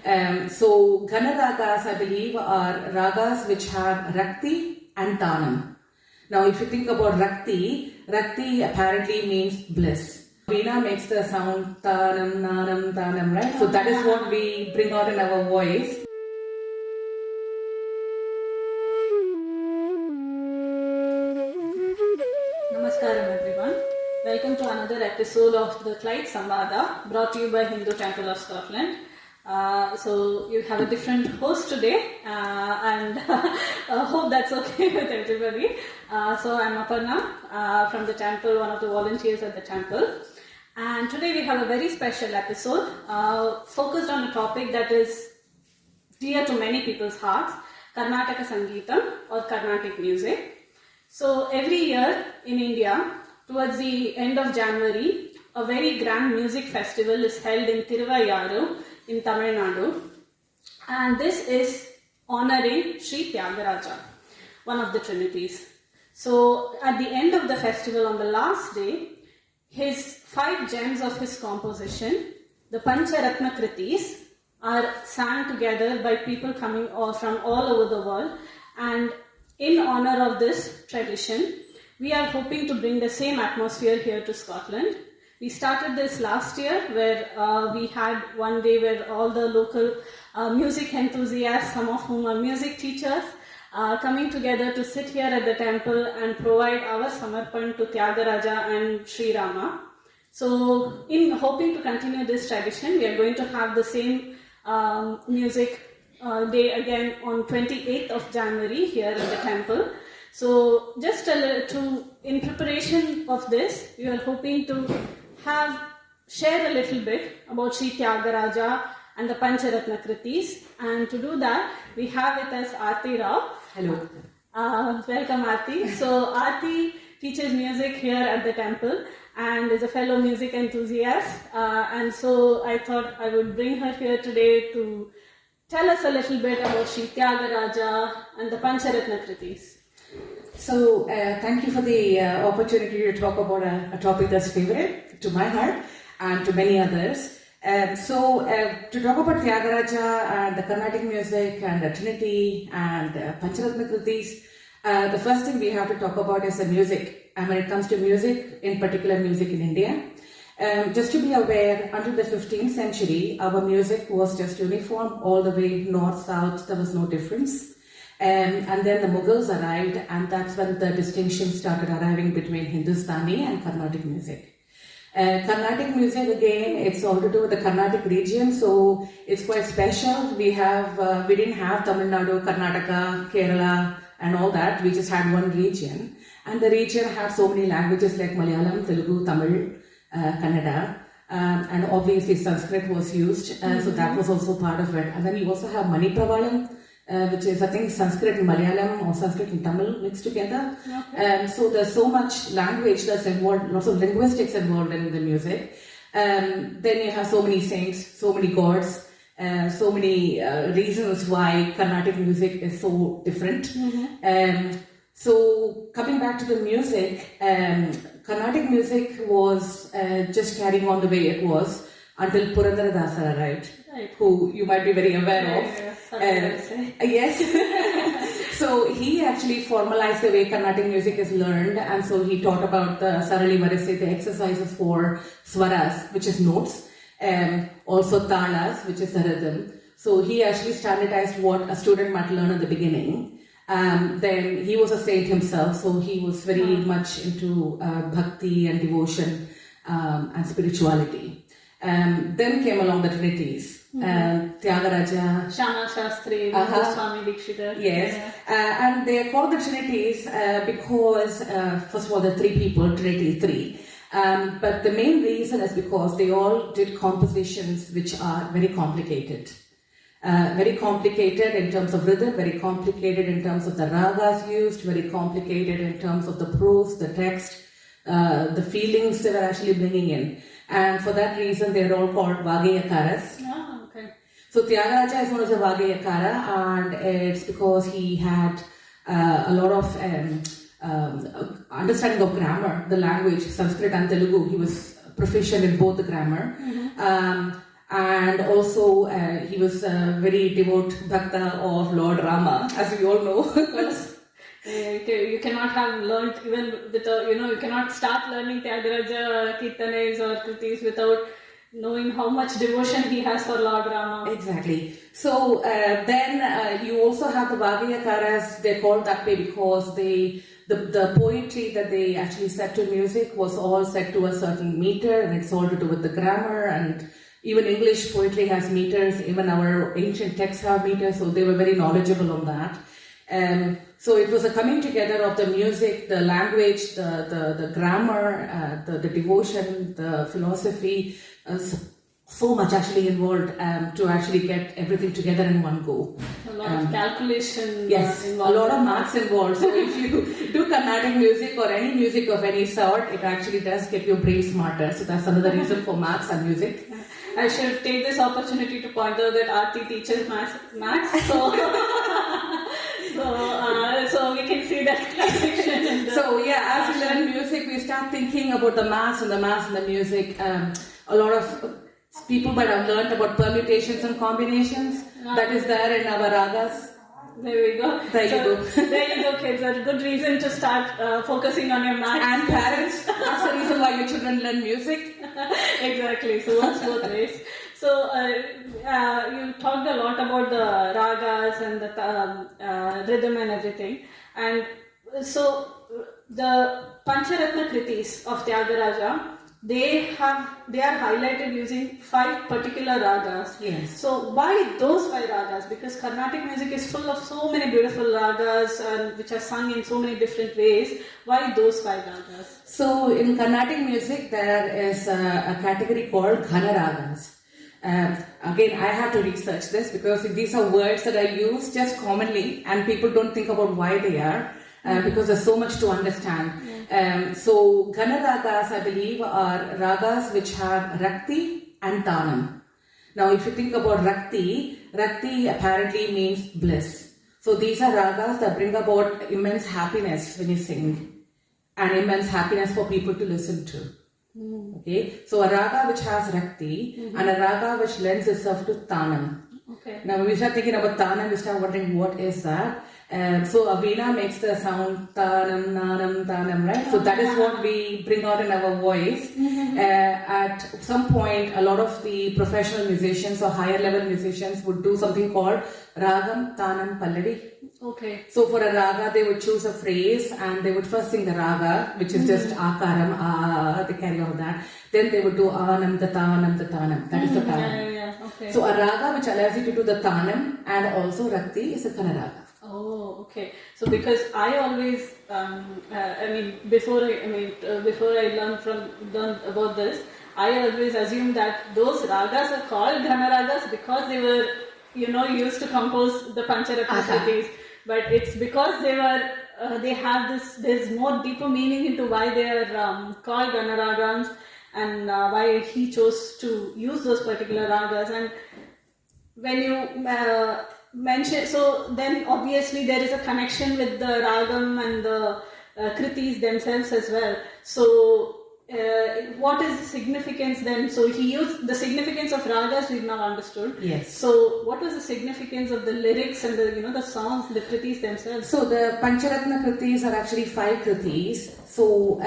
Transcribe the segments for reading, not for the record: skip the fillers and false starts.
So Ghana Ragas, I believe, are Ragas which have Rakti and Tanam. Now, if you think about Rakti apparently means bliss. Veena makes the sound Tanam, Nanam, Tanam, right? So that is what we bring out in our voice. Namaskaram everyone. Welcome to another episode of the Clyde Samvada, brought to you by Hindu Temple of Scotland. So you have a different host today, and hope that's okay with everybody. So I'm Aparna from the temple, one of the volunteers at the temple. And today we have a very special episode focused on a topic that is dear to many people's hearts, Carnatic Sangeetam or Carnatic music. So every year in India, towards the end of January, a very grand music festival is held in Tiruvayyaru in Tamil Nadu, and this is honoring Sri Tyagaraja, one of the Trinities. So at the end of the festival, on the last day, his 5 gems of his composition, the Pancharatna Kritis, are sang together by people coming from all over the world, and in honor of this tradition, we are hoping to bring the same atmosphere here to Scotland. We started this last year where we had one day where all the local music enthusiasts, some of whom are music teachers, coming together to sit here at the temple and provide our Samarpan to Tyagaraja and Sri Rama. So in hoping to continue this tradition, we are going to have the same music day again on 28th of January here at the temple. So just in preparation of this, we are hoping to share a little bit about Sri Tyagaraja and the Pancharatna Kritis, and to do that we have with us Aarthi Rao. Hello. Welcome Aarthi. So Aarthi teaches music here at the temple and is a fellow music enthusiast, and so I thought I would bring her here today to tell us a little bit about Sri Tyagaraja and the Pancharatna Kritis. So thank you for the opportunity to talk about a topic that's favorite to my heart and to many others. To talk about Tyagaraja and the Carnatic music and the Trinity and Pancharatna Kritis, the first thing we have to talk about is the music. And when it comes to music, in particular music in India, just to be aware, until the 15th century, our music was just uniform all the way north-south. There was no difference. And then the Mughals arrived, and that's when the distinction started arriving between Hindustani and Carnatic music. Carnatic music, again, it's all to do with the Carnatic region, so it's quite special. We didn't have Tamil Nadu, Karnataka, Kerala, and all that. We just had one region, and the region had so many languages like Malayalam, Telugu, Tamil, Kannada, and obviously Sanskrit was used, so that was also part of it. And then you also have Manipravalam, which is, I think, Sanskrit and Malayalam or Sanskrit and Tamil mixed together. Okay. So there's so much language that's involved, lots of linguistics involved in the music. Then you have so many saints, so many gods, so many reasons why Carnatic music is so different. So coming back to the music, Carnatic music was just carrying on the way it was until Purandaradasa arrived, right, who you might be very aware of. Yes. So he actually formalized the way Carnatic music is learned, and so he taught about the Sarali Varase, the exercises for swaras, which is notes, and also talas, which is the rhythm. So he actually standardized what a student might learn at the beginning. Then he was a saint himself, so he was very much into Bhakti and devotion and spirituality. Then came along the Trinities. Tyagaraja, Shama Shastri, Swami Dikshita. Yes, and they are called the Trinities because, first of all, there are 3 people, Trinity 3. But the main reason is because they all did compositions which are very complicated. Very complicated in terms of rhythm, very complicated in terms of the ragas used, very complicated in terms of the prose, the text, the feelings they were actually bringing in. And for that reason, they're all called Vāgeyakaras. Oh, okay. So Tyagaraja is known as a Vāgeyakara, and it's because he had a lot of understanding of grammar, the language, Sanskrit and Telugu. He was proficient in both the grammar. And also, he was a very devout bhakta of Lord Rama, as we all know. You cannot have learned even without, you cannot start learning Tyagaraja Kirtanes or Kritis without knowing how much devotion he has for Lord Rama. Exactly. So then you also have the Vāgeyakaras. They're called that way because the poetry that they actually set to music was all set to a certain meter, and it's all to do with the grammar, and even English poetry has meters, even our ancient texts have meters, so they were very knowledgeable on that. So it was a coming together of the music, the language, the grammar, the devotion, the philosophy, so much actually involved to actually get everything together in one go. A lot of calculation yes, involved. A lot of maths involved. So if you do Carnatic music or any music of any sort, it actually does get your brain smarter. So that's another reason for maths and music. I should take this opportunity to point out that Aarthi teaches maths, so we can see that connection. So yeah, as we learn music, we start thinking about the maths and the music. A lot of people might have learned about permutations and combinations. That is there in our Ragas. There we go. There you go. There you go, kids. That's a good reason to start focusing on your maths. And parents, that's the reason why your children learn music. Exactly. So works both ways. So you talked a lot about the ragas and the rhythm and everything. And so the Pancharatna Kritis of Tyagaraja, they are highlighted using 5 particular ragas. Yes. So why those 5 ragas? Because Carnatic music is full of so many beautiful ragas and which are sung in so many different ways. Why those 5 ragas? So in Carnatic music, there is a category called Ghana Ragas. Again, I had to research this because these are words that are used just commonly and people don't think about why they are. Because there's so much to understand. So Ghana Ragas, I believe, are ragas which have Rakti and Tanam. Now if you think about Rakti apparently means bliss. So these are ragas that bring about immense happiness when you sing and immense happiness for people to listen to. Okay, so a raga which has Rakti and a raga which lends itself to Tanam. Okay. Now when we start thinking about Tanam, we start wondering what is that? So a veena makes the sound tanam, nanam, tanam, right? So that is what we bring out in our voice. At some point, a lot of the professional musicians or higher level musicians would do something called ragam, tanam, pallavi. Okay. So for a raga, they would choose a phrase and they would first sing the raga, which is just akaram, they carry all that. Then they would do anam, the tanam. That is the tanam. Yeah. Okay. So a raga which allows you to do the tanam and also rakti is a Ghana raga. Oh, okay. So because I always, before I learned about this, I always assumed that those ragas are called Ghana ragas because they were, used to compose the Pancharatna Kritis. But it's because they have there's more deeper meaning into why they are called Ghana ragas and why he chose to use those particular ragas. And when you mention, so then obviously there is a connection with the ragam and the kritis themselves as well. So what is the significance then? So he used the significance of ragas, we've now understood. Yes. So what was the significance of the lyrics and the songs, the kritis themselves? So the Pancharatna Kritis are actually 5 kritis. So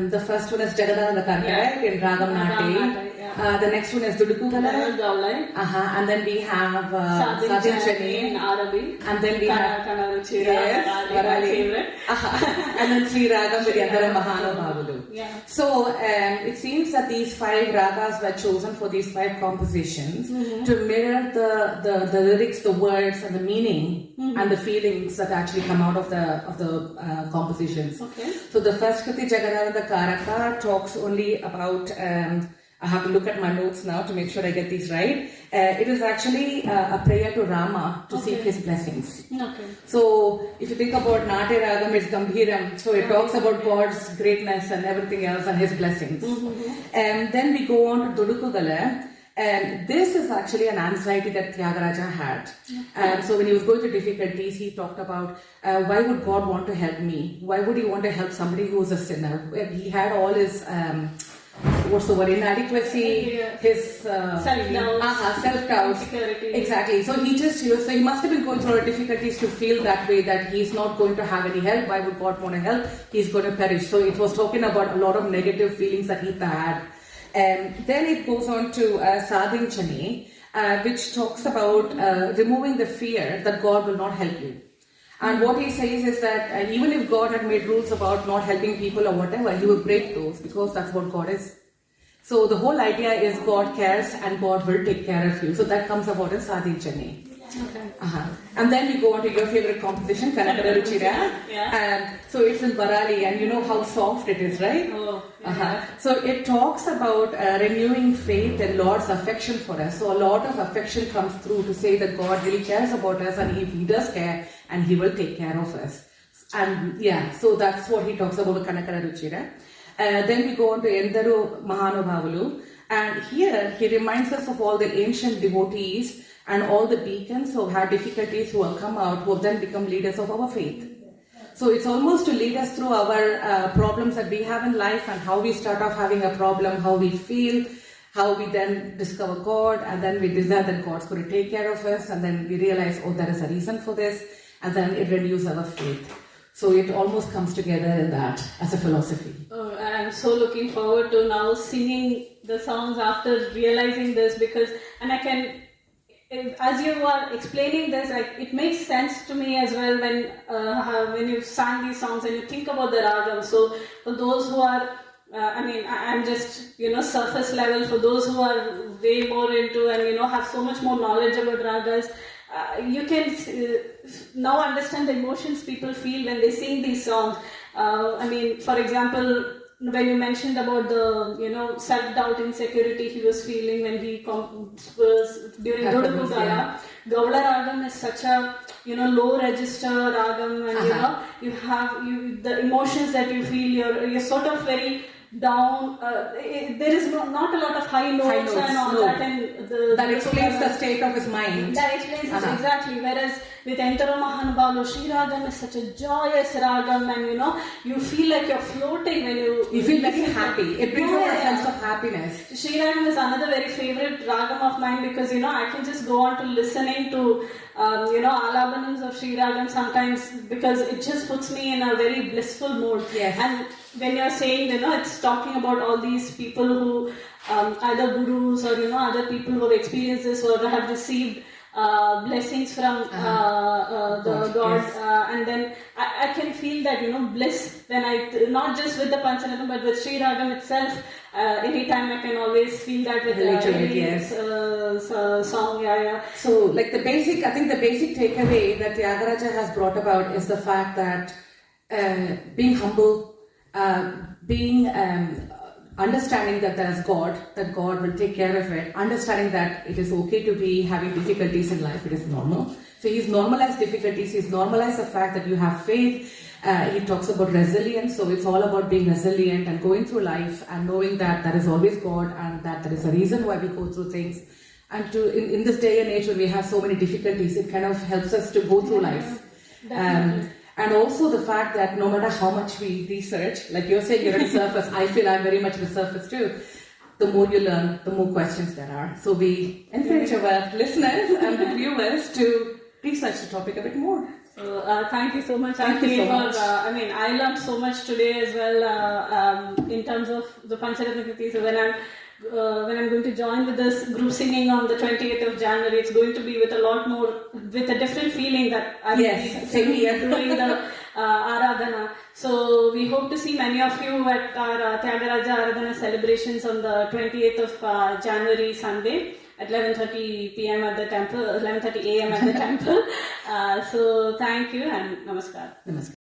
the first one is Jagadana in Ragam Nati. The next one is Dudukugala. And then we have Sadin Chani in Arabic. And then we have favorite. And then Sri Ragam Vidyadhara Mahano Bhavulu. Yeah. So it seems that these 5 ragas were chosen for these 5 compositions to mirror the lyrics, the words, and the meaning and the feelings that actually come out of the compositions. Okay. So the first Kriti Jagadavāgeyakaras talks only about. I have to look at my notes now to make sure I get these right. It is actually a prayer to Rama to seek his blessings. Okay. So if you think about Nate Ragam, it's Gambhiram. So it talks about God's greatness and everything else and his blessings. And then we go on to Dudukugala. And this is actually an anxiety that Thyagaraja had. So when he was going through difficulties, he talked about why would God want to help me? Why would he want to help somebody who is a sinner? He had all his what's the word, inadequacy, his self-doubt. Insecurity. Exactly. So he must have been going through a lot of difficulties to feel that way, that he's not going to have any help. Why would God want to help? He's going to perish. So it was talking about a lot of negative feelings that he had. Then it goes on to Sadhin Chani, which talks about removing the fear that God will not help you. And what he says is that even if God had made rules about not helping people or whatever, he would break those because that's what God is. So the whole idea is God cares and God will take care of you. So that comes about in Sadhin Chani. Okay. And then we go on to your favorite composition, Kanakara Ruchira. Yeah. So it's in Varali, and you know how soft it is, right? Oh, yeah. So it talks about renewing faith and Lord's affection for us. So a lot of affection comes through to say that God really cares about us, and He does care, and He will take care of us. And so that's what he talks about with Kanakara Ruchira. Then we go on to Endaru Mahanubhavalu, and here he reminds us of all the ancient devotees and all the beacons who have had difficulties, who have come out, who have then become leaders of our faith. So it's almost to lead us through our problems that we have in life, and how we start off having a problem, how we feel, how we then discover God, and then we desire that God's going to take care of us, and then we realize, oh, there is a reason for this, and then it renews our faith. So it almost comes together in that as a philosophy. Oh, I'm so looking forward to now singing the songs after realizing this, because, and I can, as you are explaining this, it makes sense to me as well when you sang these songs and you think about the ragam. So for those who are, I'm just, surface level. For those who are way more into and, have so much more knowledge about ragas, you can now understand the emotions people feel when they sing these songs. For example, when you mentioned about the, self-doubt, insecurity he was feeling when he was during Dodukugala, Gauda Ragam is such a, low register Ragam, and you have the emotions that you feel, you're sort of very down. There is not a lot of high notes and all that, and that explains the state of his mind. That explains it exactly. Whereas with Entaro Mahanubhalu, Sri Ragam is such a joyous Ragam, and you feel like you're floating when you feel very happy. It brings out a sense of happiness. Sri Ragam is another very favorite Ragam of mine, because I can just go on to listening to alabanams of Sri Ragam sometimes, because it just puts me in a very blissful mood. Yes. And when you're saying, it's talking about all these people who either gurus or other people who have experienced this or have received blessings from the God, yes. And then I can feel that bliss when not just with the Pancharatna but with Sri Ragam itself. Anytime I can always feel that with song. So like the basic takeaway that Tyagaraja has brought about is the fact that being humble, being understanding that there is God, that God will take care of it, understanding that it is okay to be having difficulties in life, it is normal. So he's normalized difficulties, he's normalized the fact that you have faith. He talks about resilience, so it's all about being resilient and going through life and knowing that there is always God and that there is a reason why we go through things. And in this day and age when we have so many difficulties, it kind of helps us to go through life. And also the fact that no matter how much we research, like you're saying you're at the surface, I feel I'm very much at the surface too. The more you learn, the more questions there are. So we encourage our listeners and the viewers to research the topic a bit more. So thank you so much. Thank you so much. I learned so much today as well in terms of the Pancharatna Kritis. So when I'm going to join with this group singing on the 28th of January, it's going to be with a different feeling that I'm doing the Aradhana. So we hope to see many of you at our Tyagaraja Aradhana celebrations on the 28th of January, Sunday at 11:30 p.m. at the temple, 11:30 a.m. at the temple. So thank you and namaskar. Namaskar.